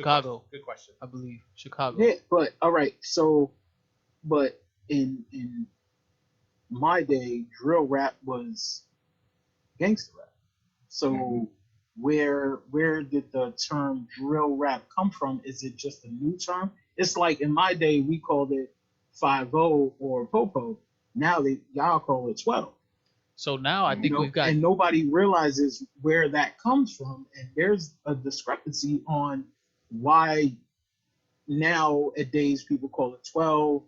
Chicago, Good question. I believe. Chicago. Yeah, but all right. So, but in my day, drill rap was gangster rap. So where did the term drill rap come from? Is it just a new term? It's like in my day we called it 5-0 or popo. Now y'all call it 12. So now I You think know, we've got and nobody realizes where that comes from, and there's a discrepancy on why nowadays people call it 12,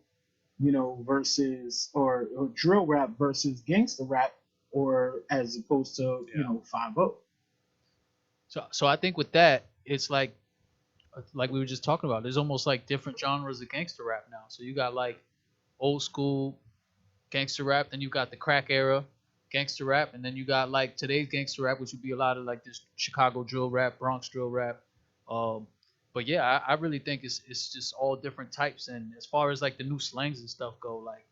versus or drill rap versus gangster rap, or as opposed to 5-0. so I think with that it's like we were just talking about. There's almost like different genres of gangster rap now. So you got like old school gangster rap, then you got the crack era gangster rap, and then you got like today's gangster rap, which would be a lot of like this Chicago drill rap, Bronx drill rap. Um, but yeah, I really think it's just all different types. And as far as like the new slangs and stuff go, like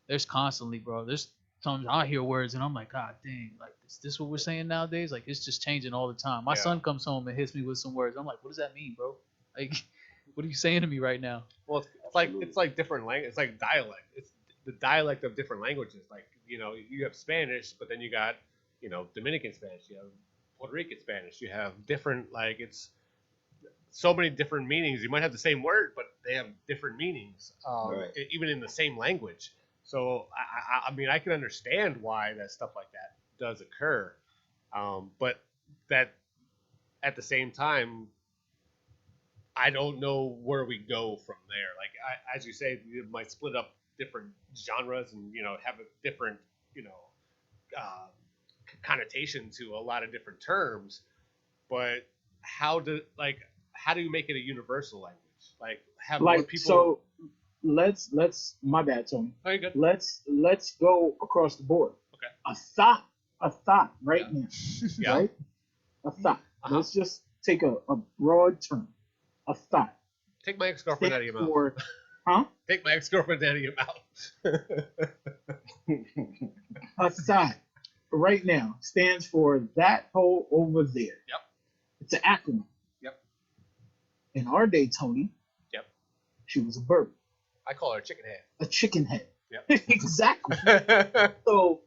there's constantly, bro. There's times I hear words and I'm like, God dang, like is this what we're saying nowadays? Like it's just changing all the time. My son comes home and hits me with some words. I'm like, what does that mean, bro? Like, what are you saying to me right now? Well, it's like different language. It's like dialect. It's the dialect of different languages. Like you have Spanish, but then you got Dominican Spanish. You have Puerto Rican Spanish. You have different it's so many different meanings. You might have the same word, but they have different meanings, Right. even in the same language. So I mean, I can understand why that stuff like that does occur, but that at the same time, I don't know where we go from there. Like as you say, you might split up different genres and have a different uh, connotation to a lot of different terms. But how do you make it a universal language? Like have more Like, people. so let's my bad, Tony. Oh, you're good. Let's go across the board. Okay. A thought right now, Yeah. right? A thought. Uh-huh. Let's just take a broad term. A thought. Take my ex-girlfriend out of your mouth. For, huh? Take my ex-girlfriend out of your mouth. A thought right now stands for that hole over there. Yep. It's an acronym. Yep. In our day, Tony. Yep. She was a bird. I call her a chicken head. A chicken head. Yep. Exactly. So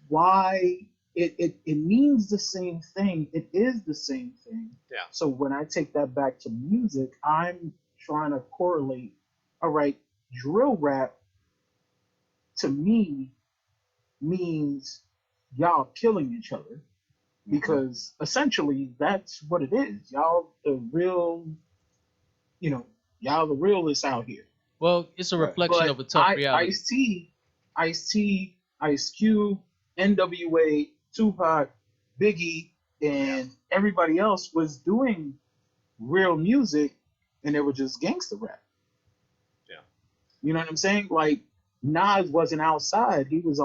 why it means the same thing. It is the same thing. Yeah. So when I take that back to music, I'm trying to correlate. All right, drill rap to me means y'all killing each other, because essentially that's what it is. Y'all the real, y'all the realists out here. Well, it's a reflection of a tough reality. Ice-T, Ice Cube, NWA, Tupac, Biggie, and everybody else was doing real music, and they were just gangster rap. Yeah. You know what I'm saying? Like Nas wasn't outside; he was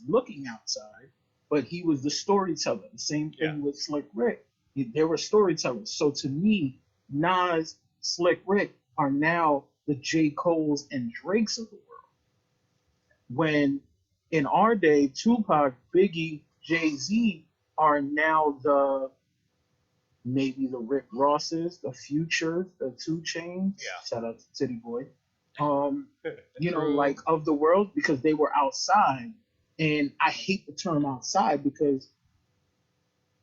looking outside, but he was the storyteller. The same thing with Slick Rick; they were storytellers. So to me, Nas, Slick Rick are now the J. Coles and Drakes of the world. When in our day, Tupac, Biggie, Jay-Z are now maybe the Rick Rosses, the Future, the 2 Chainz. Yeah. Shout out to Titty Boy. Like of the world, because they were outside. And I hate the term outside because,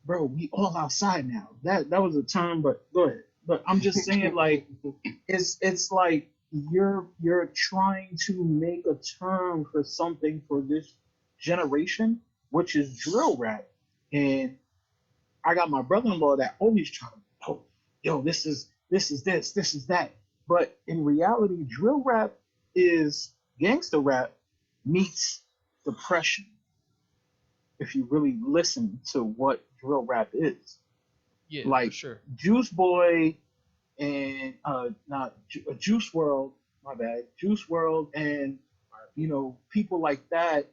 bro, we all outside now. That was a term, but go ahead. But I'm just saying, like, it's like you're trying to make a term for something for this generation, which is drill rap. And I got my brother-in-law that always trying to, this is this, this is that. But in reality, drill rap is gangster rap meets depression. If you really listen to what drill rap is. Yeah, like for sure. Juice Boy and Juice World, my bad, Juice World, and people like that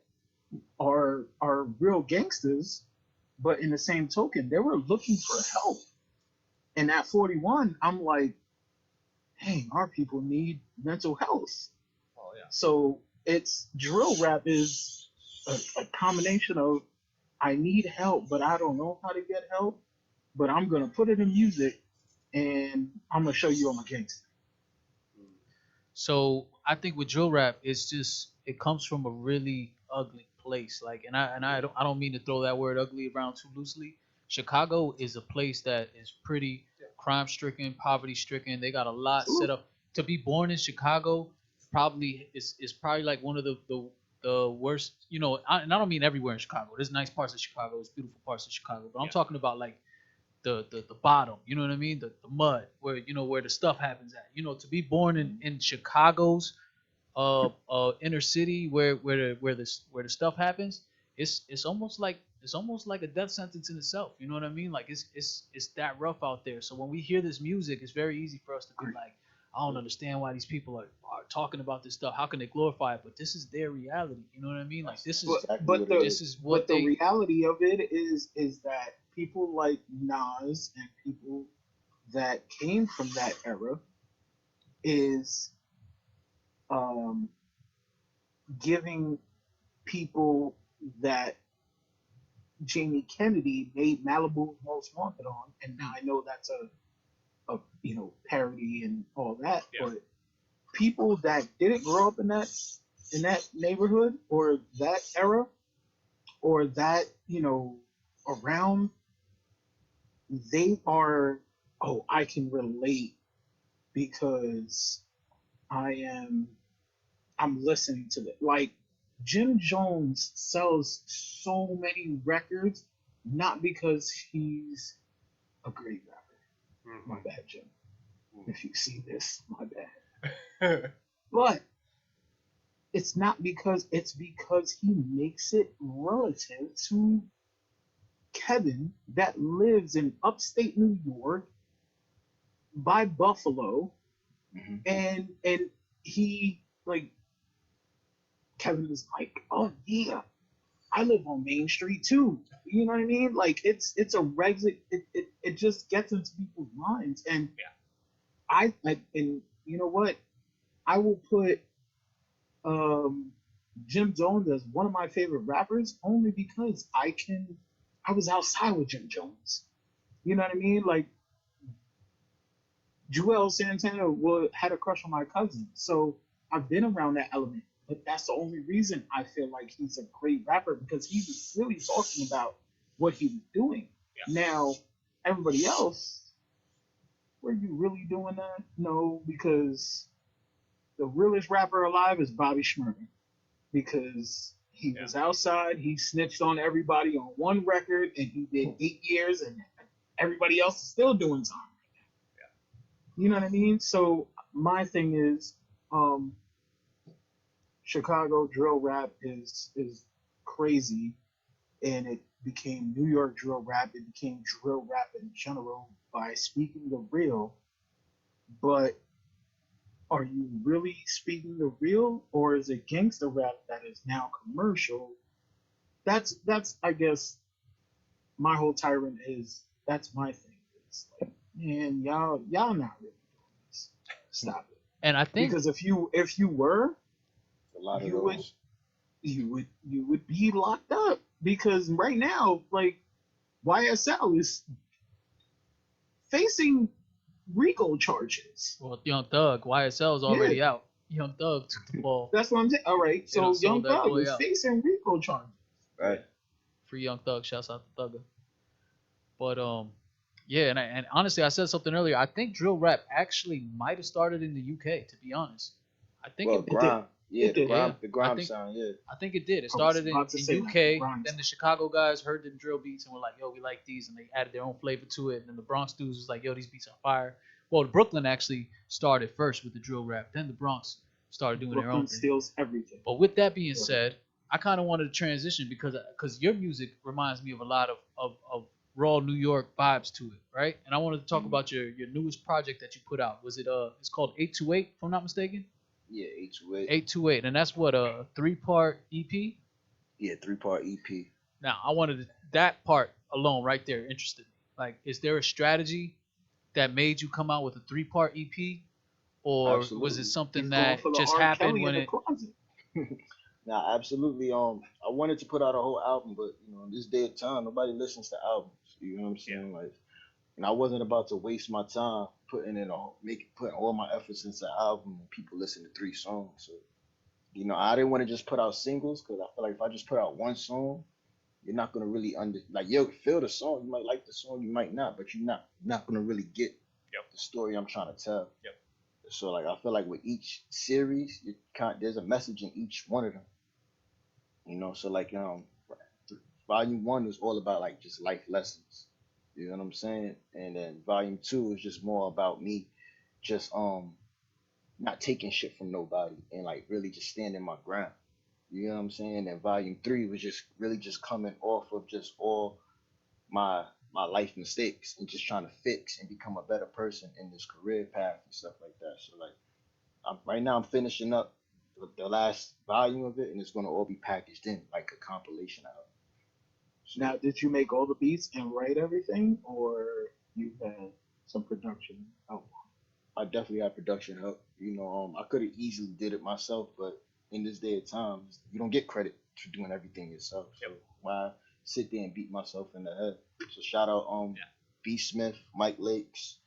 are real gangsters, but in the same token, they were looking for help. And at 41, I'm like, dang, our people need mental health. Oh yeah. So it's drill rap is a combination of I need help, but I don't know how to get help, but I'm gonna put it in music and I'm gonna show you I'm a gangster. So I think with drill rap, it's just it comes from a really ugly place. Like, and I don't mean to throw that word ugly around too loosely. Chicago is a place that is pretty crime stricken, poverty stricken. They got a lot set Absolutely. up. To be born in Chicago, probably is probably like one of the worst. And I don't mean everywhere in Chicago. There's nice parts of Chicago. There's beautiful parts of Chicago. But I'm Yeah. talking about like the bottom, you know what I mean? The mud where where the stuff happens at. To be born in Chicago's inner city where the stuff happens, it's almost like a death sentence in itself. You know what I mean? Like it's that rough out there. So when we hear this music, it's very easy for us to be like, I don't understand why these people are talking about this stuff. How can they glorify it? But this is their reality. You know what I mean? Like this is But but the this is what the they reality of it is that people like Nas and people that came from that era is um, giving people that Jamie Kennedy made Malibu's Most Wanted on, and now I know that's a parody and all that, Yeah. but people that didn't grow up in that neighborhood or that era or that around, they are, oh, I can relate because I am I'm listening to it. Like Jim Jones sells so many records, not because he's a great rapper. My bad, Jim. If you see this, my bad. But it's because he makes it relative to Kevin that lives in upstate New York by Buffalo, Mhm. and he like Kevin is like, oh yeah, I live on Main Street too. You know what I mean? Like it's a regular. It just gets into people's minds, and Yeah. and you know what? I will put um, Jim Jones as one of my favorite rappers only because I was outside with Jim Jones. You know what I mean? Like Joel Santana had a crush on my cousin, so I've been around that element. But that's the only reason I feel like he's a great rapper because he was really talking about what he was doing. Yeah. Now, everybody else, were you really doing that? No, because the realest rapper alive is Bobby Shmurda because he was outside, he snitched on everybody on one record, and he did 8 years, and everybody else is still doing time. You know what I mean? So my thing is, Chicago drill rap is crazy, and it became New York drill rap. It became drill rap in general by speaking the real. But are you really speaking the real, or is it gangster rap that is now commercial? That's I guess my whole tyrant is that's my thing. It's like, man, y'all not really doing this. Stop it. and I think Because if you were, A lot of you would those. you would be locked up because right now, like YSL is facing RICO charges. well, Young Thug YSL is Yeah, already out. Young Thug took the ball. that's what I'm saying. All right, They done so Young sold that Thug boy is out. facing RICO charges. Right. Free Young Thug. Shouts out to Thugger. But yeah, and honestly, I said something earlier. I think drill rap actually might have started in the UK. To be honest, I think Well, it. It did. grime. Yeah, It the did. Yeah, grime, the I grime think sound. Yeah. I think it did. It I was started about to in say that. UK. Rhymes. Then the Chicago guys heard them drill beats and were like, "Yo, we like these," and they added their own flavor to it. And then the Bronx dudes was like, "Yo, these beats are fire." Well, Brooklyn actually started first with the drill rap. Then the Bronx started doing their own Brooklyn thing. steals everything. But with that being said, I kind of wanted to transition because your music reminds me of a lot of raw New York vibes to it, right? And I wanted to talk about your newest project that you put out. Was it it's called 828 if I'm not mistaken? Yeah, H2A. 828, and that's what a 3-part EP. Yeah, 3-part EP. Now I wanted that part alone right there interested me. Like, is there a strategy that made you come out with a 3-part EP, or was Absolutely. it something He's going that for the just R. happened Kelly when in the it? closet. Now, absolutely. I wanted to put out a whole album, but in this day of time, nobody listens to albums. You know what I'm saying? Like, and I wasn't about to waste my time putting all my efforts into an album and people listen to 3 songs. So I didn't want to just put out singles because I feel like if I just put out one song, you're not gonna really you'll feel the song. You might like the song, you might not, but you're not gonna really get the story I'm trying to tell. Yep. So like I feel like with each series, there's a message in each one of them. So like volume 1 was all about like just life lessons. You know what I'm saying? And then volume 2 is just more about me just not taking shit from nobody and like really just standing my ground. You know what I'm saying? And volume 3 was just really just coming off of just all my life mistakes and just trying to fix and become a better person in this career path and stuff like that. So like right now I'm finishing up the last volume of it, and it's gonna all be packaged in like a compilation album. So, Now, did you make all the beats and write everything, or you had some production help? I definitely had production help. I could have easily did it myself, but in this day of times, you don't get credit for doing everything yourself. So why sit there and beat myself in the head? So shout out B Smith, Mike Lakes,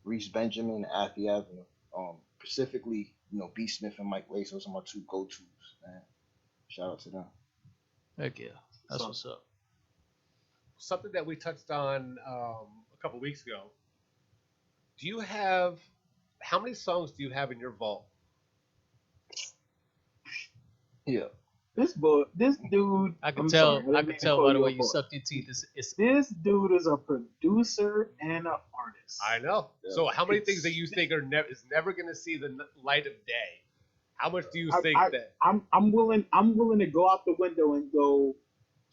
Reese Benjamin, and Athie Avenue. Specifically, B Smith and Mike Lakes, those are my 2 go-tos, man. Shout out to them. Heck yeah, that's what's up. Something that we touched on a couple weeks ago. How many songs do you have in your vault? Yeah. This dude. I can I'm tell. sorry, I can tell by the way you sucked your teeth. This dude is a producer and an artist. I know. Yeah. So how many things that you think is never going to see the light of day? How much do you think that? I'm willing to go out the window and go.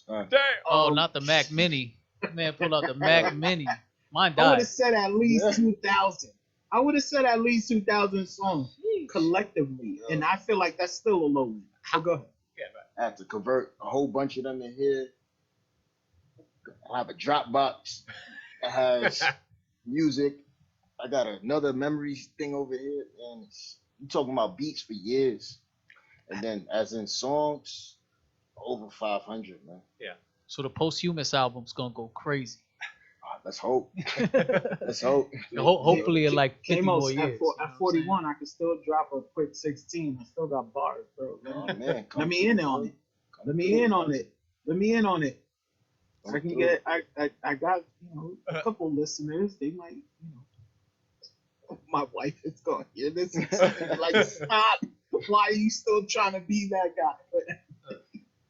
Damn. Oh, not the Mac Mini. Man, pull out the Mac Mini. Mine I would died. have said at least 2,000. I would have said at least 2,000 songs collectively, and I feel like that's still a low one. So go ahead. Yeah, I have to convert a whole bunch of them in here. I have a Dropbox that has music. I got another memories thing over here, and you talking about beats for years, and then as in songs, over 500, man. Yeah. So the posthumous album's gonna go crazy. Let's hope. Let's hope. Hopefully in like 50 Kamos, more years. at 41, I can still drop a quick 16. I still got bars, bro. Oh, man, Let me in on it. Let me in on it. Let me in on it. I can get. I got a couple listeners. They might my wife is going to hear this and like, stop. Why are you still trying to be that guy?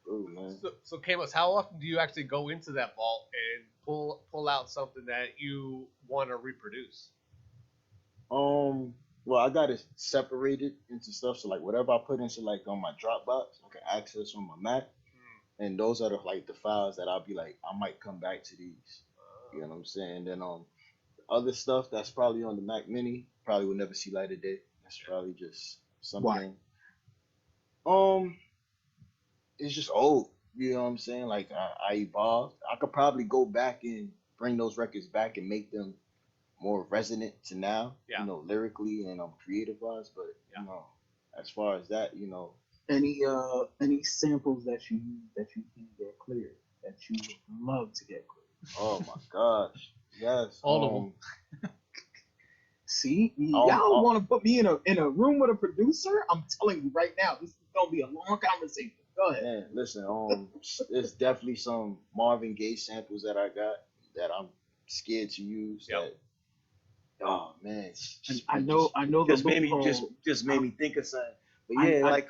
Ooh, man. So Kamos, how often do you actually go into that vault and pull out something that you want to reproduce? Well, I got it separated into stuff. So like whatever I put into like on my Dropbox, I can access on my Mac. And those are the files that I'll be like, I might come back to these. You know what I'm saying? Then other stuff that's probably on the Mac Mini probably will never see light of day. That's probably just something. It's just old. You know what I'm saying? Like I evolved. I could probably go back and bring those records back and make them more resonant to now. Yeah. Lyrically and creative wise. But as far as that, any samples that you can get cleared that you would love to get cleared? Oh my gosh, yes, all of them. See, y'all want to put me in a room with a producer? I'm telling you right now, this is gonna be a long conversation. Go ahead. Man, listen, there's definitely some Marvin Gaye samples that I got that I'm scared to use. Yep. Oh man, I know just the made me loophole. just made me think of something. But yeah,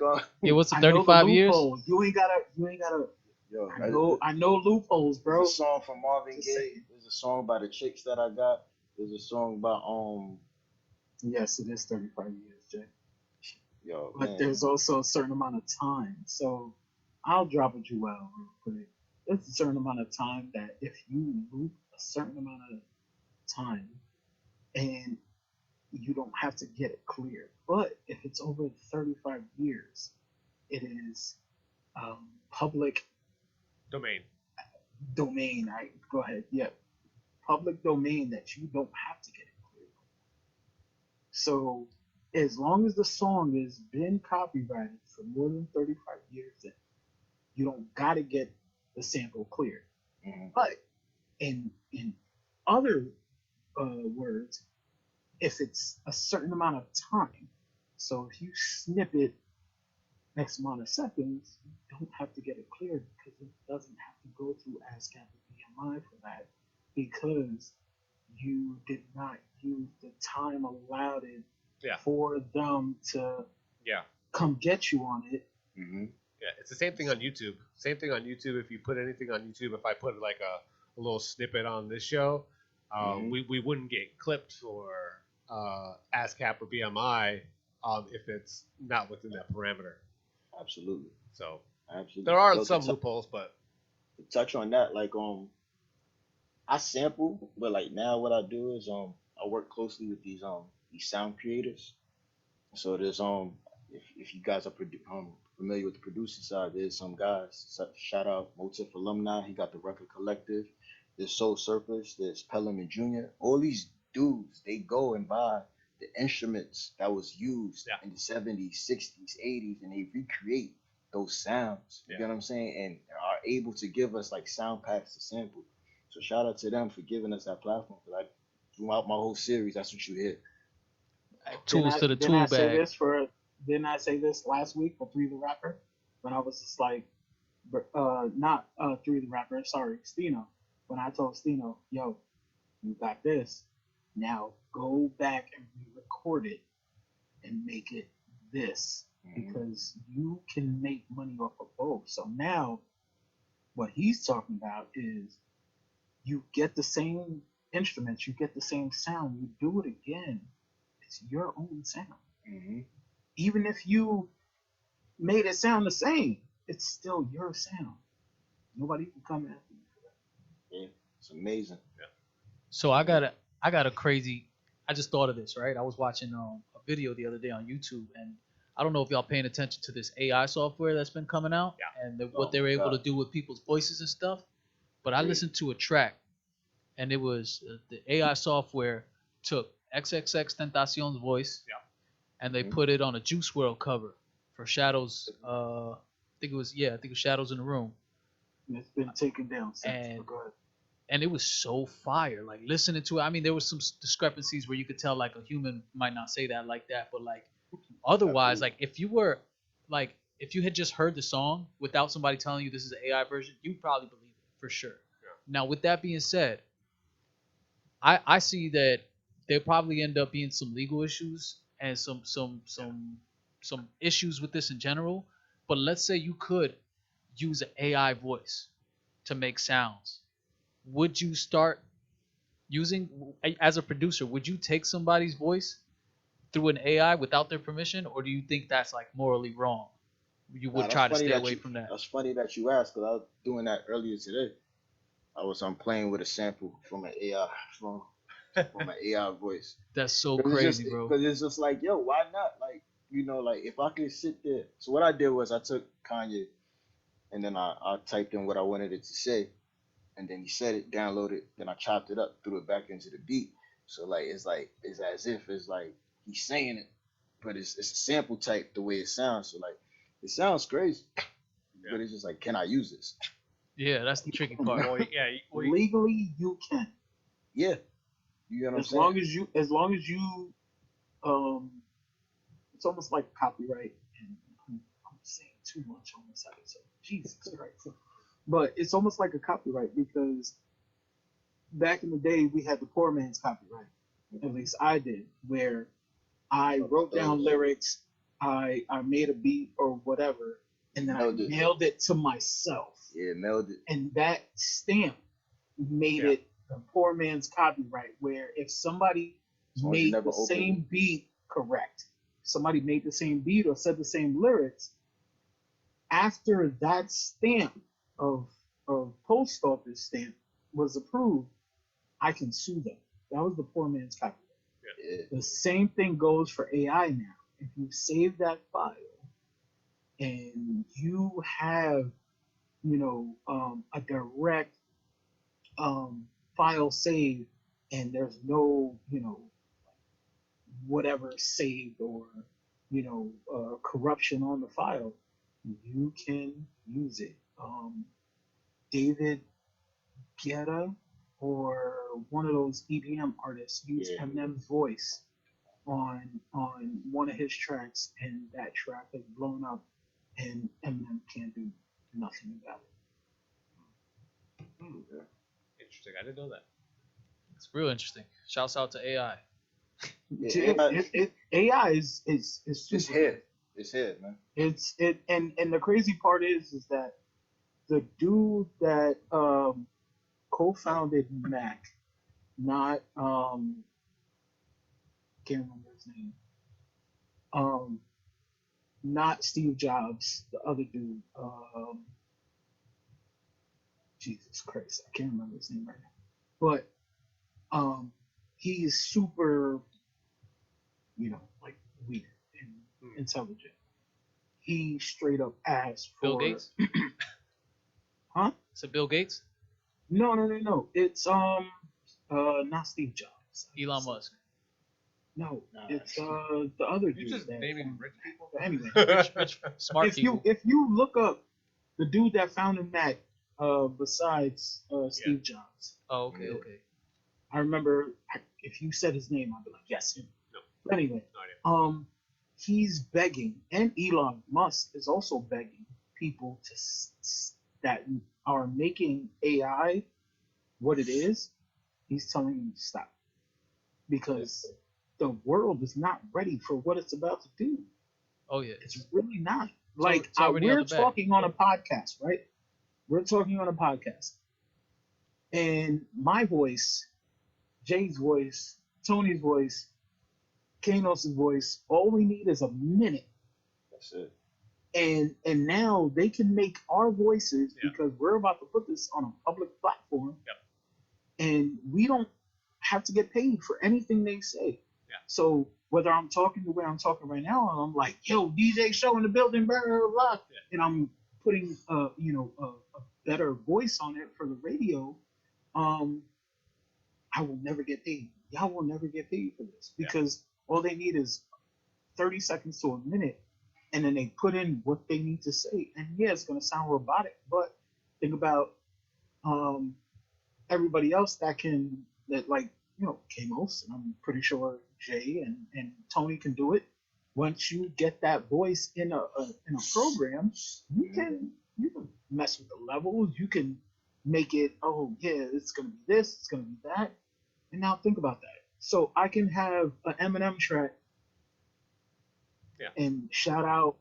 yeah, what's the I know 35 years? loophole. You ain't gotta. Yo, I know loopholes, bro. There's a song from Marvin Gaye. There's a song by the chicks that I got. There's a song about Yes, it is 35 years, Jay. Yo, but man. There's also a certain amount of time. So I'll drop a jewel real quick. There's a certain amount of time that if you loop a certain amount of time and you don't have to get it clear. But if it's over 35 years, it is public domain. Go ahead. Yeah. Public domain that you don't have to get it clear. So as long as the song has been copyrighted for more than 35 years, then you don't got to get the sample cleared. Mm-hmm. But in other words if it's a certain amount of time. So if you snip it X amount of seconds, you don't have to get it cleared because it doesn't have to go through ASCAP or BMI for that because you did not use the time allotted Yeah. for them to Yeah. come get you on it. Mm-hmm. Yeah, it's the same thing on YouTube. Same thing on YouTube. If you put anything on YouTube, if I put like a little snippet on this show, we wouldn't get clipped for ASCAP or BMI if it's not within that parameter. Absolutely. So Absolutely. there are Yo, some loopholes, but to touch on that, like I sample, but like now what I do is I work closely with these sound creators. So there's if you guys are familiar with the producing side, there's some guys. Shout out Motif Alumni. He got the Record Collective. There's Soul Surface. There's Pelham Jr. All these dudes, they go and buy the instruments that was used in the 70s, 60s, 80s, and they recreate those sounds. You know what I'm saying? And are able to give us like sound packs to sample. So shout out to them for giving us that platform. Like throughout my whole series, that's what you hear. Tools to the Didn't I tool say bag. this didn't I say this last week for Three the Rapper? When I was just like, not Three the Rapper, sorry, Stino. When I told Stino, yo, you got this. Now go back and re-record it and make it this because you can make money off of both. So now what he's talking about is you get the same instruments, you get the same sound, you do it again. It's your own sound. Mm-hmm. Even if you made it sound the same, it's still your sound. Nobody can come after you for that. Yeah, it's amazing. So I got a crazy. I just thought of this, right? I was watching a video the other day on YouTube, and I don't know if y'all paying attention to this AI software that's been coming out and what they were able to do with people's voices and stuff. But I listened to a track, and it was the AI software took XXX Tentacion's voice, and they put it on a Juice World cover for Shadows. I think it was Shadows in the Room. It's been taken down since. And Go ahead. and it was so fire. Like listening to it, I mean, there was some discrepancies where you could tell like a human might not say that like that, but like otherwise, like if you had just heard the song without somebody telling you this is an AI version, you'd probably believe it for sure. Now, with that being said, I see that there probably end up being some legal issues and some issues with this in general. But let's say you could use an AI voice to make sounds. Would you start using, as a producer, would you take somebody's voice through an AI without their permission, or do you think that's like morally wrong? You would try to stay away from that. That's funny that you asked because I was doing that earlier today. I was playing with a sample from an AI from an AI voice. That's so crazy, bro. Because it's just like, yo, why not? Like, like if I could sit there. So what I did was I took Kanye, and then I typed in what I wanted it to say, and then he said it, downloaded, then I chopped it up, threw it back into the beat. So it's as if it's like he's saying it, but it's a sample type the way it sounds. So like it sounds crazy, but it's just like, can I use this? Yeah, that's the tricky part. Legally, you can. Yeah, you know what I'm saying. As long as you, it's almost like copyright, and I'm saying too much on this episode. Jesus Christ! But it's almost like a copyright because back in the day we had the poor man's copyright. At least I did, where I wrote down lyrics, I made a beat or whatever, and then I mailed it to myself. Yeah, mailed it. And that stamp made it the poor man's copyright, where if somebody made the same beat, correct, somebody made the same beat or said the same lyrics, after that stamp of post office stamp was approved, I can sue them. That was the poor man's copyright. Yeah. The same thing goes for AI now. If you save that file and you have, a direct file saved and there's no, whatever saved or, corruption on the file, you can use it. David Guetta, or one of those EDM artists use Yeah. Eminem's voice on one of his tracks, and that track has blown up, and Eminem can't do nothing about it. Hmm. Interesting. I didn't know that. It's real interesting. Shouts out to AI. Yeah, AI is it's super. here. It's here, man. And the crazy part is that the dude that co-founded Mac, not can't remember his name, um not Steve Jobs, the other dude, Jesus Christ, I can't remember his name right now, but he is super, like weird and intelligent. He straight up asked for Bill Gates? Huh? Is it Bill Gates? No. It's not Steve Jobs. Elon Musk. No, Nah, it's shit. the other You dude. just that naming founded rich Mac. people. But anyway, Rich, smart people. if you look up the dude that founded Mac, besides Steve Jobs, Oh, okay, Yeah. okay. I remember if you said his name, I'd be like, yes, him. No. But anyway, No idea. he's begging, and Elon Musk is also begging people that are making AI what it is. He's telling them to stop because the world is not ready for what it's about to do. Oh yeah. It's really not. So Like it's already on we're the back. talking on a podcast, right? We're talking on a podcast, and my voice, Jay's voice, Tony's voice, Kanos' voice, all we need is a minute. That's it. And now they can make our voices Yeah. because we're about to put this on a public platform. Yep. And we don't have to get paid for anything they say. Yeah. So whether I'm talking the way I'm talking right now, and I'm like, yo, DJ show in the building, blah blah blah, Yeah. and I'm putting a better voice on it for the radio, I will never get paid. Y'all will never get paid for this because all they need is 30 seconds to a minute, and then they put in what they need to say. And yeah, it's gonna sound robotic, but think about everybody else that like Kamos, and I'm pretty sure Jay and Tony can do it. Once you get that voice in a program, you can mess with the levels. You can make it. Oh yeah, it's gonna be this. It's gonna be that. And now think about that. So I can have an Eminem track. Yeah. And shout out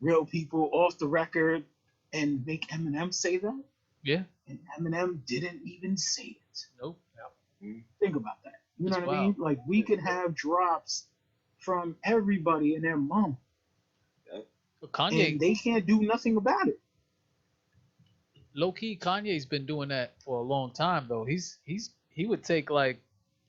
real people off the record and make Eminem say that. Yeah. And Eminem didn't even say it. Nope. Think about that. You know It's what I mean? wild. Like we could have drops from everybody and their mom, Kanye, and they can't do nothing about it. low key, Kanye's been doing that for a long time though. He would take like,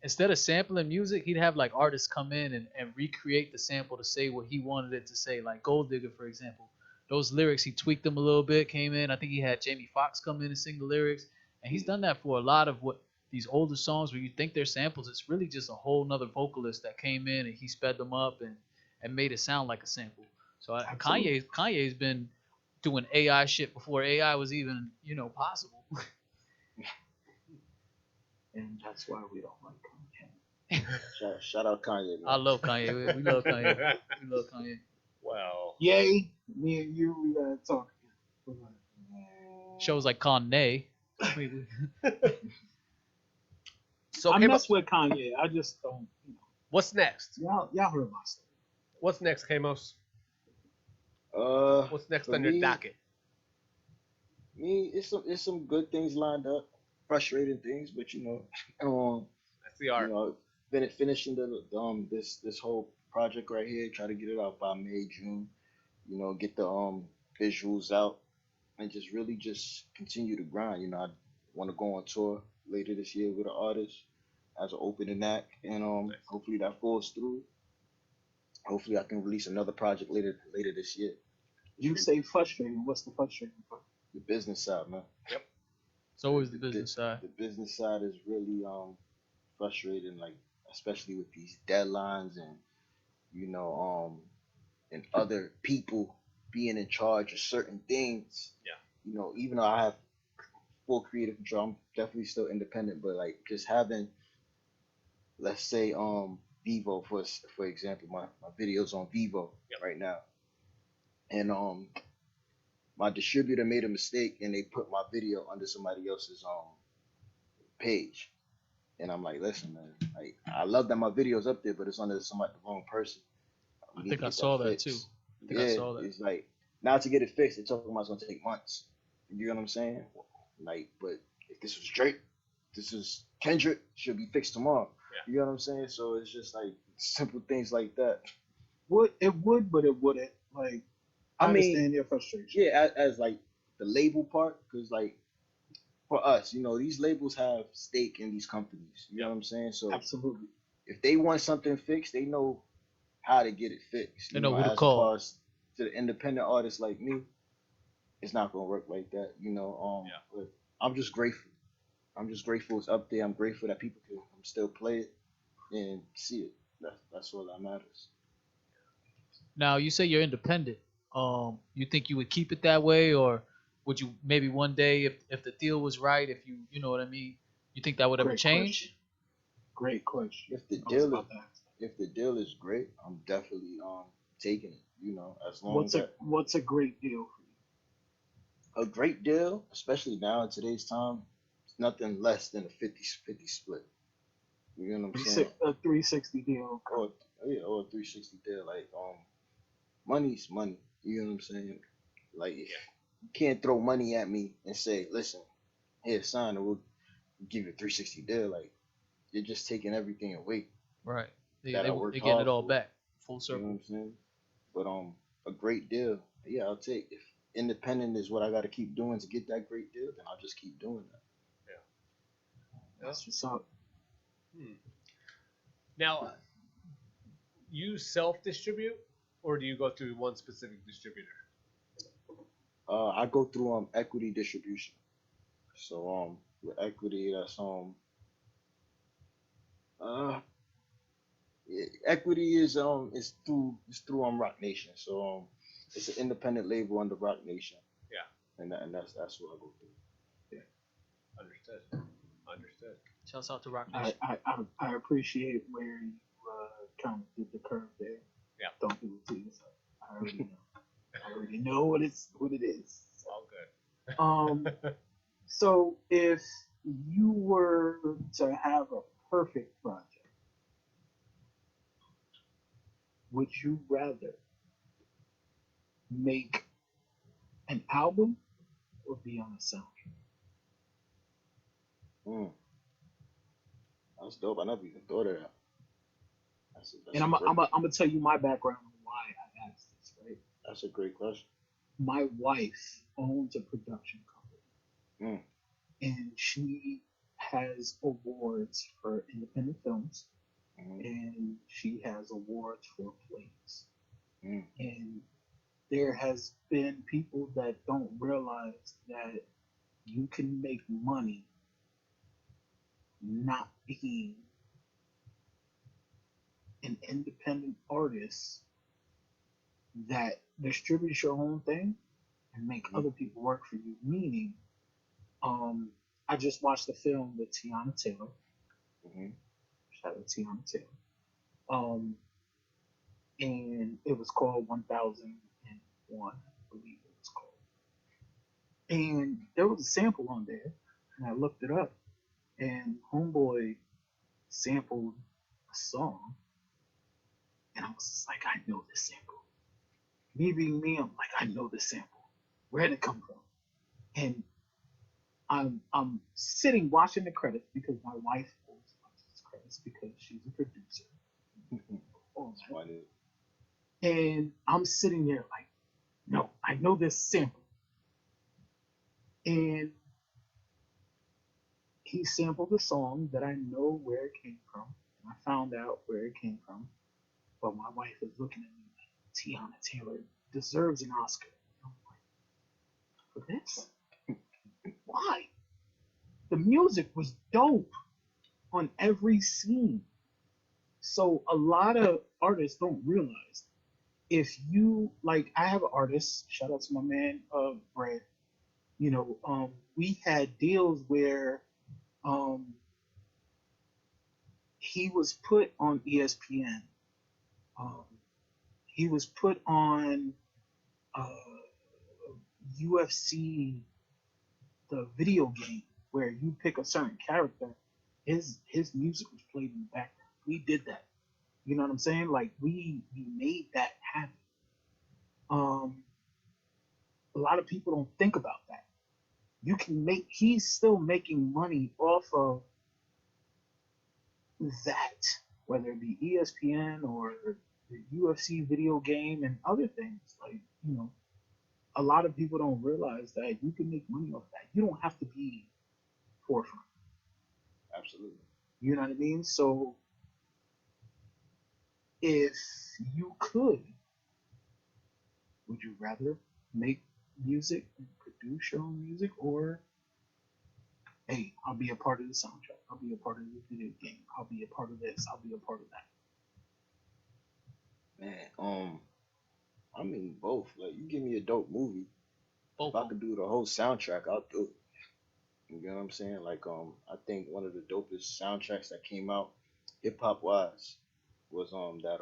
instead of sampling music, he'd have like artists come in and recreate the sample to say what he wanted it to say. Like Gold Digger, for example. Those lyrics, he tweaked them a little bit, came in. I think he had Jamie Foxx come in and sing the lyrics. And he's done that for a lot of what these older songs where you think they're samples. It's really just a whole nother vocalist that came in and he sped them up and made it sound like a sample. So Absolutely. Kanye's been doing AI shit before AI was even, possible. And that's why we don't like Kanye. Shout out Kanye, man. I love Kanye. We love Kanye. We love Kanye. Well, Yay, me and you, we gotta talk again. Shows like Kanye. so I Kamos, mess with Kanye. I just don't. what's next? Y'all heard my story. What's next, Kamos? What's next for on your me- docket? Me, it's some good things lined up, frustrating things, but That's the art. finishing this whole project right here. Try to get it out by May, June. Get the visuals out, and just continue to grind. I want to go on tour later this year with an artist as an opening act, and Nice. hopefully that falls through. Hopefully I can release another project later this year. You say frustrating. What's the frustrating part? The business side, man. It's always the business side. The business side is really frustrating, like especially with these deadlines and and other people being in charge of certain things. Yeah. Even though I have full creative control. I'm definitely still independent, but like just having, let's say, Vivo for example, my videos on Vivo Yep. right now, and my distributor made a mistake and they put my video under somebody else's page, and I'm like, listen, man, like I love that my video's up there, but it's under somebody the wrong person. We I need think to I get saw that that too. fixed. I think I Yeah, saw that. it's like now to get it fixed, they're talking about it's gonna take months. You know what I'm saying? Like, but if this was Drake, this is Kendrick, should be fixed tomorrow. Yeah. You know what I'm saying? So it's just like simple things like that. Would, but it wouldn't. Like, I I mean, understand your frustration. yeah, as like the label part, because like for us, these labels have stake in these companies. You know what I'm saying? So Absolutely. if they want something fixed, they know how to get it fixed. They know who to as call. opposed to the independent artists like me, it's not gonna work like that. But I'm just grateful. I'm just grateful it's up there. I'm grateful that people can still play it and see it. That's all that matters. Now you say you're independent. You think you would keep it that way, or would you maybe one day, if the deal was right, if you know what I mean, you think that would ever Great change? question. Great question. If the I was deal is about to ask that. if the deal is great, I'm definitely taking it. As long as What's a great deal for a great deal, especially now in today's time, it's nothing less than a 50-50 split. You know what I'm you? saying? A 360 deal. Or yeah, or a 360 deal. Like money's money. You know what I'm saying? Like you can't throw money at me and say, listen, here, sign, and we'll give you a 360 deal. Like you're just taking everything away Right. They that I they worked they getting hard it all for. back, full You know circle. what I'm saying? But a great deal, yeah, I'll take. If independent is what I got to keep doing to get that great deal, then I'll just keep doing that. That's what's up. Now, you self-distribute, or do you go through one specific distributor? I go through equity distribution. So with equity, that's uh yeah, equity is through Rock Nation. So it's an independent label under Rock Nation. Yeah. And that's what I go through. Understood. Understood. Shouts out to Rock I, Nation. I appreciate where you kind of did the curve there. Yeah. Don't do it to yourself. I already know. I already know what it is. All good. So if you were to have a perfect project, would you rather make an album or be on a soundtrack? Mm, that's dope. I never even thought of that. That's And a great, I'm gonna tell you my background on why I asked this. Right, that's a great question. my wife owns a production company, Mm, and she has awards for independent films, mm, and she has awards for plays. mm, And there has been people that don't realize that you can make money not being an independent artist that distributes your own thing and make mm, other people work for you. Meaning, I just watched the film with Tiana Taylor. mm, Shout out to Tiana Taylor. Um, and it was called 1001, I believe it was called. And there was a sample on there, and I looked it up, and Homeboy sampled a song, and I was just like, I know this sample. Me being me, I'm like, I know this sample. Where did it come from? And I'm sitting watching the credits because my wife always watches credits because she's a producer. mm. All It's that. funny. And I'm sitting there like, no, I know this sample. And he sampled a song that I know where it came from. And I found out where it came from. But my wife is looking at me like, Tiana Taylor deserves an Oscar. And I'm like, for this? Why? The music was dope on every scene. So a lot of artists don't realize if you like, I have an artist, shout out to my man Brad. We had deals where um, he was put on ESPN. Um, he was put on uh, UFC, the video game, where you pick a certain character. His music was played in the background. We did that. You know what I'm saying? Like we made that happen. Um, a lot of people don't think about that. You can make. He's still making money off of that, whether it be ESPN or the UFC video game and other things. Like, a lot of people don't realize that you can make money off that. You don't have to be forefront. Absolutely. You know what I mean? So if you could, would you rather make music and produce your own music, or hey, I'll be a part of the soundtrack, I'll be a part of the video game, I'll be a part of this, I'll be a part of that? Man, I mean both. Like you give me a dope movie, Both if I of could them. do the whole soundtrack, I'll do it. You know what I'm saying? Like I think one of the dopest soundtracks that came out, hip hop wise, was that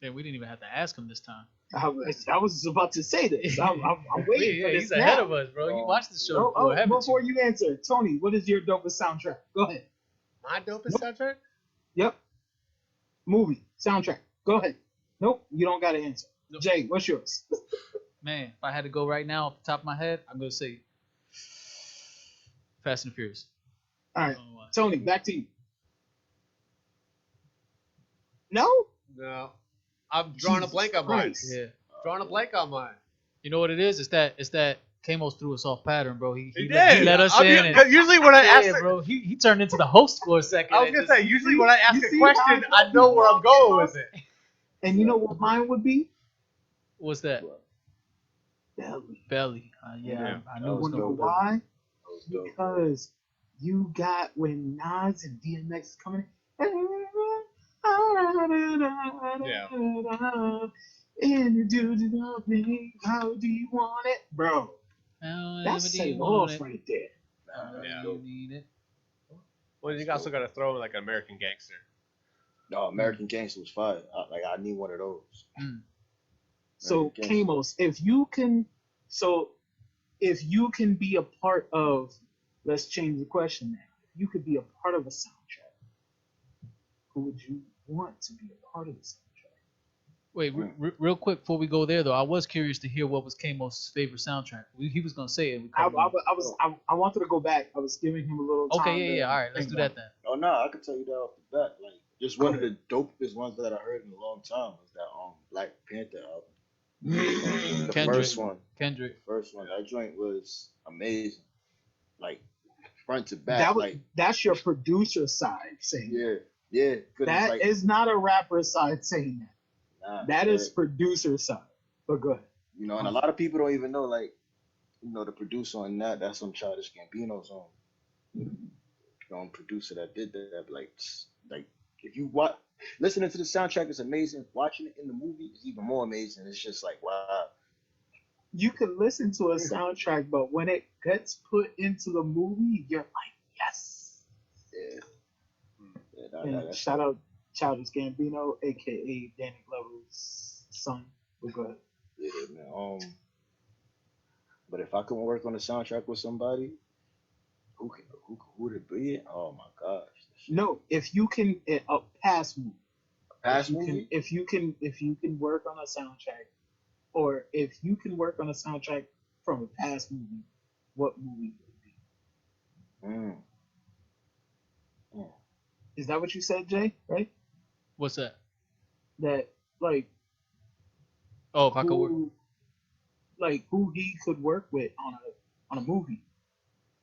Yeah, we didn't even have to ask him this time. I was about to say this. I'm waiting for Yeah, this he's ahead now. of us, bro. You Um, watched the show Oh, before, haven't before you? you answer, Tony, what is your dopest soundtrack? Go ahead. My dopest Nope. soundtrack? Yep. Movie soundtrack. Go ahead. Nope. You don't got to answer. Nope. Jay, what's yours? Man, if I had to go right now off the top of my head, I'm gonna say Fast and Furious. All I right, don't know why. Tony, back to you. No. No. I'm drawing a Jesus blank on mine. Christ. Yeah. Drawing a blank on mine. You know what it is? It's that Kamos threw us off pattern, bro. He He let, did. let us I'm in. u- 'cause usually when I ask yeah, the- bro, he turned into the host for a second. I was and gonna just- say, usually when I ask You a see question, how I know where I'm going was? with it. And you know what mine would be? What's that? Belly. Belly. Yeah, I knew it was Want to know gonna be Belly. why? That was dope. Because you got when Nas and DMX coming in. And you do the nothing. How do you want it, bro? However That's do you say want off it? right there. However Yeah. you need it. Well, you also got to throw like an American Gangster. No, American Gangster was fire. I need one of those. So American Gangster. Kamos, if you can be a part of, let's change the question now. If you could be a part of a soundtrack, who would you want to be a part of the soundtrack? Wait, real quick before we go there though, I was curious to hear what was Kamos' favorite soundtrack. He was gonna say it. We I covered it. wanted to go back. I was giving him a little time. Okay, yeah. All right, let's think do about that then. Oh no, I could tell you that off the bat. Like just one of the dopest ones that I heard in a long time was that Black Panther album. The Kendrick. first one. Kendrick. The first one. That joint was amazing. Like front to it. back. Like That's your producer side saying that. yeah. 'Cause That it's like, is not a rapper side saying that. nah, That is producer side. But go ahead. you know, and a lot of people don't even know like, the producer on that's on Childish Gambino's producer that did that. Like if you listening to the soundtrack is amazing. Watching it in the movie is even more amazing. It's just like wow. You can listen to a soundtrack, but when it gets put into the movie, you're like, yes. Yeah. And That's shout out Childish Gambino, aka Danny Glover's son. But go ahead. yeah, man. But if I could work on a soundtrack with somebody, who would it be? Oh my gosh. No, if you can a past movie. Past if you movie? if you can work on a soundtrack, or if you can work on a soundtrack from a past movie, what movie would it be? Is that what you said, Jay? Right? What's that? That like Oh, if I could work. who he could work with on a movie.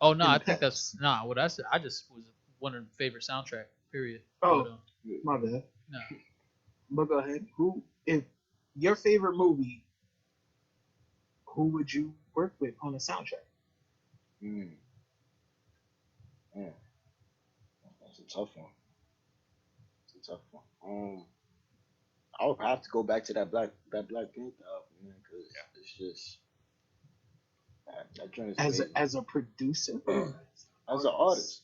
Oh no, in I the think past. that's nah. What I said, I just was one of the favorite soundtrack. Period. Oh. But, My bad. no. But go ahead. Who, if your favorite movie, who would you work with on a soundtrack? That's a tough one. It's a tough one. I would have to go back to that Black Panther album, man, because it's just That joint is as amazing. a producer, As an artist,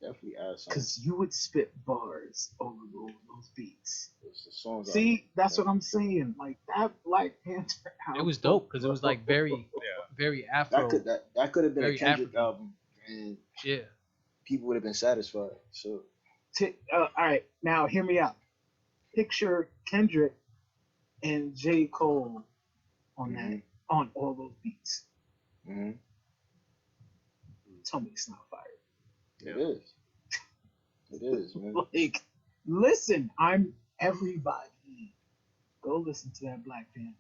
definitely adds something. because you would spit bars over those beats. The songs See, that's man. what I'm saying. Like that Black Panther It was album, dope because it was like very, very That Afro. could have been a Very Kendrick African. album, and Yeah. people would have been satisfied. So All right, now hear me out. Picture Kendrick and J. Cole on that on all those beats. hmm Tell me it's not fire. it is. It is, man. Like, listen, I'm everybody. Go listen to that Black Panther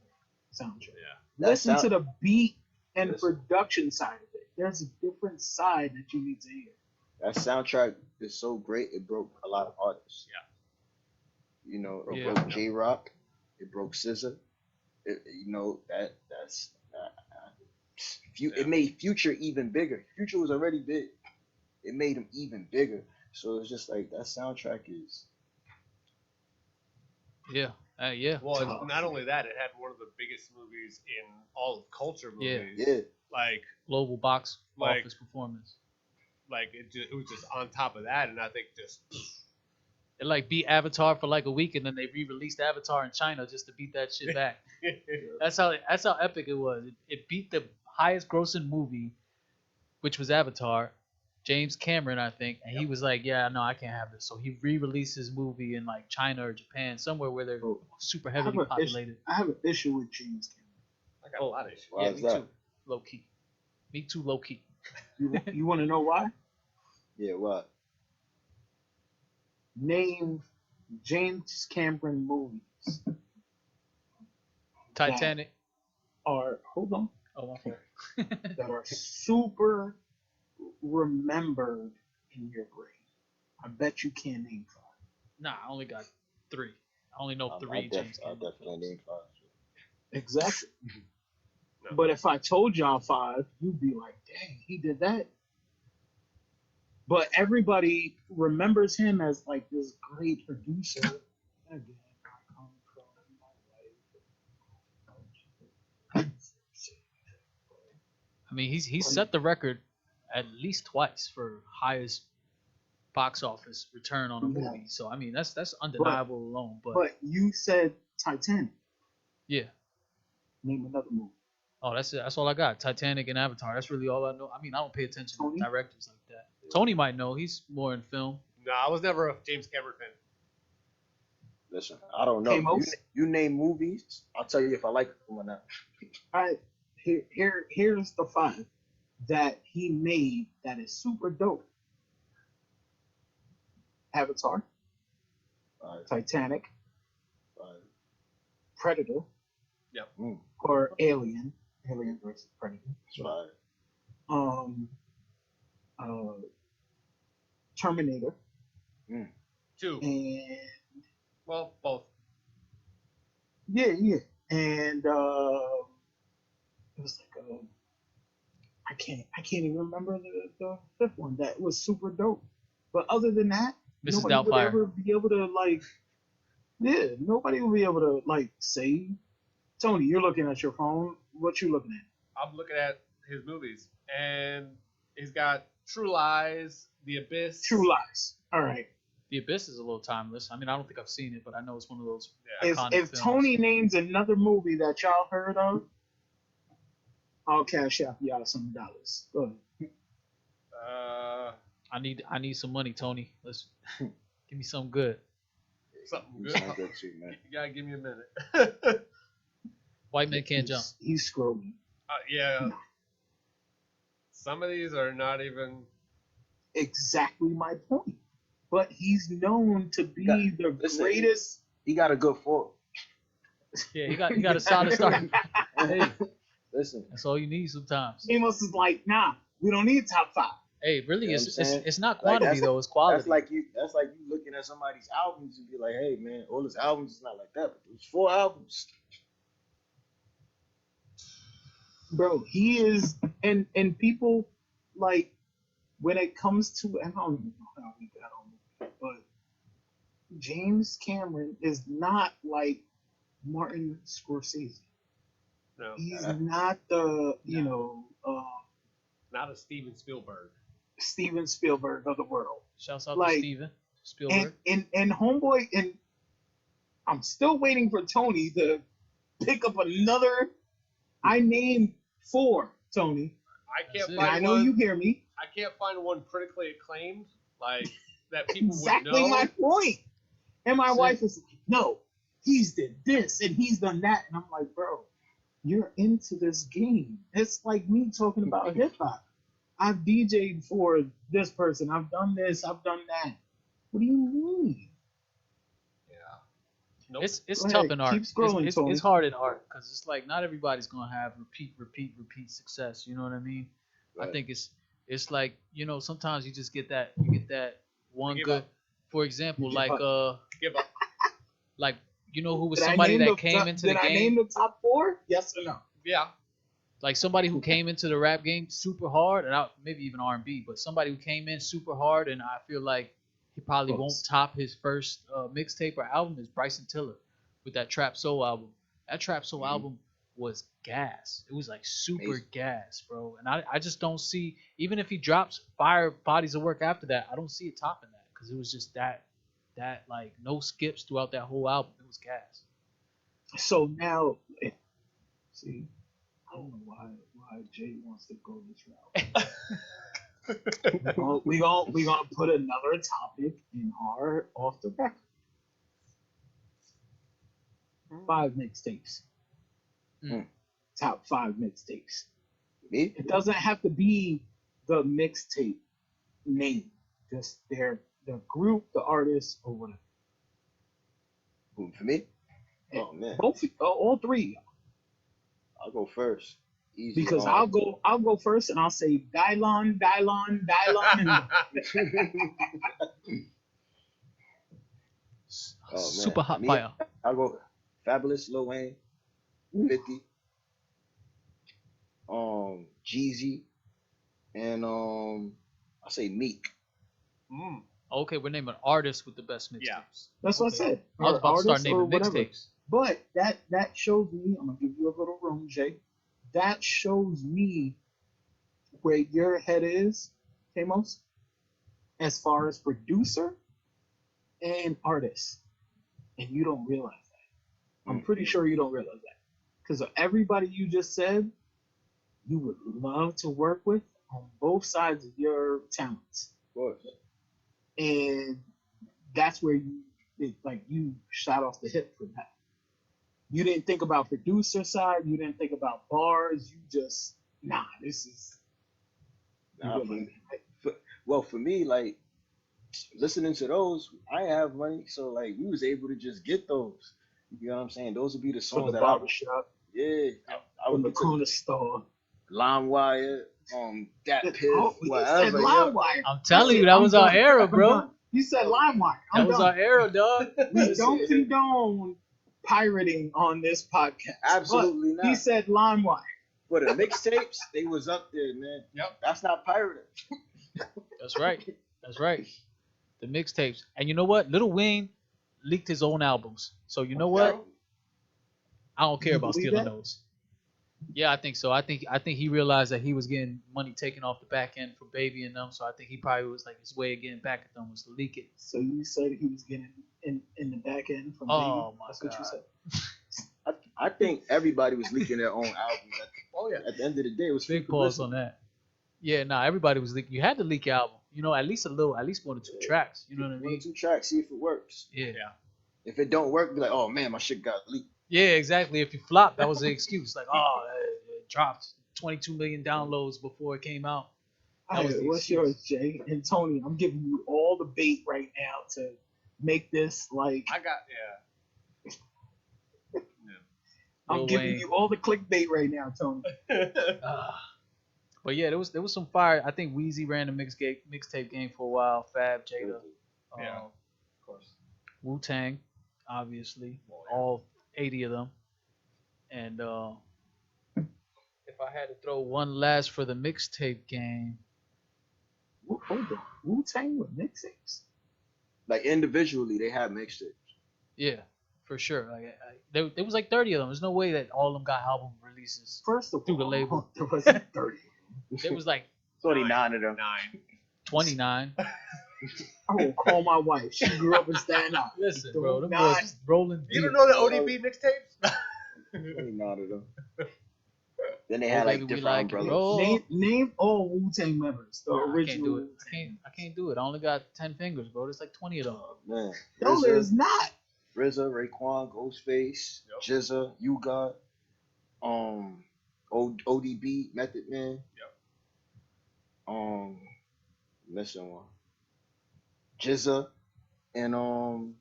soundtrack. Yeah. Listen to the beat and Listen. production side of it. There's a different side that you need to hear. That soundtrack is so great. It broke a lot of artists. Yeah. You know, it Yeah. broke J Rock. It broke SZA. You know that's. It made Future even bigger. Future was already big. It made him even bigger. So it's just like that soundtrack is. Yeah. Yeah. Well, and not only that, it had one of the biggest movies in all of culture Yeah. movies. Yeah. Like Global box Like- office performance. it was just on top of that, and I think just It like beat Avatar for like a week, and then they re-released Avatar in China just to beat that shit back. That's how epic it was. It beat the highest grossing movie, which was Avatar, James Cameron, I think, and he was like, "Yeah, no, I can't have this." So he re-released his movie in like China or Japan, somewhere where they're Oh, super I have, heavily an issue, populated. I have an issue with James Cameron. I got a lot of issues. Why Yeah, is me that? too. Low key. Me too, low key. You want to know why? Yeah. What? Name James Cameron movies Titanic. are hold on Oh, my fault. that are super remembered in your brain. I bet you can't name 5. Nah, I only got 3. I only know I 3 James I Cameron definitely films. named 5. Exactly. No. But if I told y'all 5, you'd be like, "Dang, he did that." But everybody remembers him as like this great producer. Again, I come from my life. I mean, he's set the record at least twice for highest box office return on a Yeah. movie. So I mean, that's undeniable alone. But you said Titanic. Yeah. Name another movie. Oh, that's it. That's all I got. Titanic and Avatar. That's really all I know. I mean, I don't pay attention Tony? to directors like that. Tony might know. He's more in film. No, I was never a James Cameron fan. Listen, I don't know. Kamos? You name movies, I'll tell you if I like them or not. All right, here's the 5 that he made that is super dope. Avatar, All right, Titanic, all right. Predator, Mm, or Alien versus Predator. that's right. Terminator, 2. and Well, both. yeah, and it was like I can't even remember the 5th one that was super dope. But other than that, Mrs. nobody would Doubtfire. ever be able to like, yeah, nobody will be able to like say, Tony, you're looking at your phone. What you looking at? I'm looking at his movies, and he's got True Lies, The Abyss. True Lies. All right. The Abyss is a little timeless. I mean, I don't think I've seen it, but I know it's one of those Yeah. If iconic if films. Tony names another movie that y'all heard of, I'll cash out y'all some dollars. Go ahead. I need some money, Tony. Let's give me something good. Something You good. sound good too, man. You gotta give me a minute. White man can't jump. He's scrolling. Yeah. Some of these are not even. Exactly my point. But he's known to be the listen. greatest. He got a good form. Yeah, you got a solid start. Hey, Listen, that's all you need sometimes. Amos is like, nah, we don't need top 5. Hey, really, You know what I'm saying? it's not Like, quantity that's- though. It's quality. that's like you looking at somebody's albums and be like, hey man, all his albums is not like that, but there's 4 albums. Bro, he is, and people like when it comes to, and I don't even know how we got on it, but James Cameron is not like Martin Scorsese. No, He's Nah, not the No. not a Steven Spielberg. Steven Spielberg of the world. Shouts out to Like Steven and Spielberg. and homeboy, and I'm still waiting for Tony to pick up another. I named 4, Tony, I That's can't it. and I find know one. you hear me. I can't find one critically acclaimed like that people Exactly would know. my point. And my That's wife it. is like, no, he's did this and he's done that. And I'm like, bro, you're into this game. It's like me talking about hip hop. I've DJ'd for this person. I've done this. I've done that. What do you mean? Yeah. Nope. It's Go tough ahead. in art. Keep scrolling, Tony. It's hard in art because it's like not everybody's gonna have repeat success. You know what I mean? I right. think it's like sometimes you just get that one give good. up. For example, Give like up. Give up. like who was Did I somebody name that the came top, into did the I name game, the top 4? Yes or no? Yeah. like somebody who came into the rap game super hard, and maybe even R&B, but somebody who came in super hard, and I feel like he probably won't Close. top his first mixtape or album is Bryson Tiller with that Trap Soul album. That Trap Soul Mhm. album was gas. It was like super Amazing. gas, bro. And I just don't see, even if he drops fire bodies of work after that, I don't see it topping that because it was just that like no skips throughout that whole album. It was gas. So now, see, I don't know why Jay wants to go this route. we gonna put another topic in our off the record. 5 mixtapes. Mm. Top 5 mixtapes. Me? It doesn't have to be the mixtape name. Just the group, the artist, or whatever. Who, for me? Oh man, Both, all 3. I'll go first. Easy. Because I'll go first, and I'll say Dylon, and Oh man, Super hot me, fire. I'll go Fabulous, Lil Wayne, 50, Jeezy, and I'll say Meek. Mm. Okay, we're naming artists with the best mixtapes. Yeah. that's what I Okay. said. I was Or about to start artists or naming whatever. mixtapes. But that shows me. I'm gonna give you a little room, Jay. That shows me where your head is, Kamos, as far as producer and artist, and you don't realize that. I'm pretty sure you don't realize that because of everybody you just said, you would love to work with on both sides of your talents, Of course. and that's where you shot off the hip for that. You didn't think about producer side. You didn't think about bars. You just this is. Nah, for me, like listening to those, I have money, so like we was able to just get those. You know what I'm saying? Those would be the From songs the that barbershop, I from would the go to corner store. LimeWire, Dat Piff, Oh, you said whatever. Yo. LimeWire. I'm telling you, that was our era, bro. You said LimeWire. I'm That was done. our era, dog. We don't condone pirating on this podcast. Absolutely But he not. said LimeWire. For the mixtapes, they was up there, man. Yep. That's not pirating. That's right. That's right. The mixtapes. And you know what? Lil Wayne leaked his own albums. So you know what? I don't care You about believe stealing that? those. Yeah, I think so. I think he realized that he was getting money taken off the back end for Baby and them. So I think he probably was like his way of getting back at them was to leak it. So you said he was getting in the back end from Oh, Baby. my That's what you God. said. I think everybody was leaking their own albums. Oh yeah. At the end of the day, it was free Big pause publicity. on that. Yeah, nah, everybody was leaking. You had to leak your album. At least at least 1 or 2 tracks. You know what I One or mean? two tracks, see if it works. Yeah. Yeah. If it don't work, be like, oh man, my shit got leaked. Yeah, exactly. If you flop, that was the excuse. Like, oh, it dropped 22 million downloads before it came out. That All was right, the what's excuse. yours, Jay? And Tony, I'm giving you all the bait right now to make this like. I got I'm Lil giving Wayne. you all the clickbait right now, Tony. yeah. But yeah, there was some fire. I think Weezy ran the mixtape game for a while. Fab, Jada, Yeah. Of course. Wu Tang, obviously, Well, yeah. all 80 of them. And if I had to throw one last for the mixtape game, Hold on, Wu Tang with mixtapes. Like individually, they have mixtapes. yeah, for sure. Like there was like 30 of them. There's no way that all of them got album releases. First of Through the all, label. there wasn't 30. There was like 29 of them. 9. 29. I will call my wife. She grew up in Staten Island. Listen, Don't bro, them not- boys just rolling. You don't deep. know the ODB mixtapes? 29 of them. Then they Oh, had like baby, we different like it, umbrellas. bro. Name all Wu-Tang members. The Bro, I can't original do it. Wu-Tang. I can't do it. I only got 10 fingers, bro. There's like 20 of them. Oh, man. No, there's not. RZA, Raekwon, Ghostface, Yep. Jizza, You Got, ODB, Method Man. Yep. Missing one. Jizza, and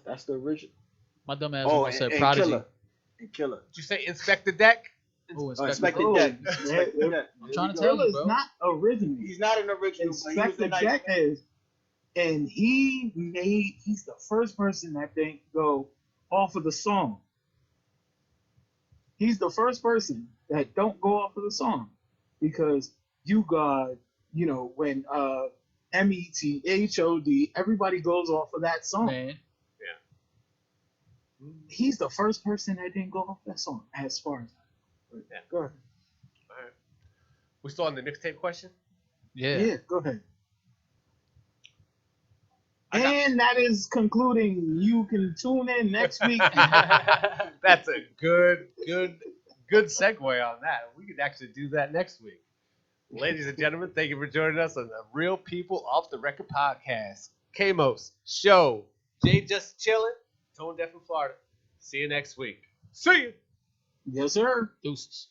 that's the original. My dumb ass Oh, almost said and Prodigy. Killer. And Killer. Did you say Inspect the Deck? Oh, Oh, Inspector Inspector Oh, Deck. yeah. Inspector Deck. I'm trying to There tell we you, Killer's bro. not original. He's not an original, but he was Inspector a nice Jack is, and he's the first person I think go off of the song. He's the first person that don't go off of the song because you got, when METHOD, everybody goes off of that song. Man, He's the first person that didn't go off that song, as far as I know. Yeah. Go ahead. All right. We still on the mixtape question? yeah. Yeah, go ahead. I got- And that is concluding. You can tune in next week. That's a good segue on that. We could actually do that next week. Ladies and gentlemen, thank you for joining us on the Real People Off the Record podcast. Kamos, Show, Jay Just Chillin', Tone Deaf in Florida. See you next week. See you. Yes, sir. Deuces.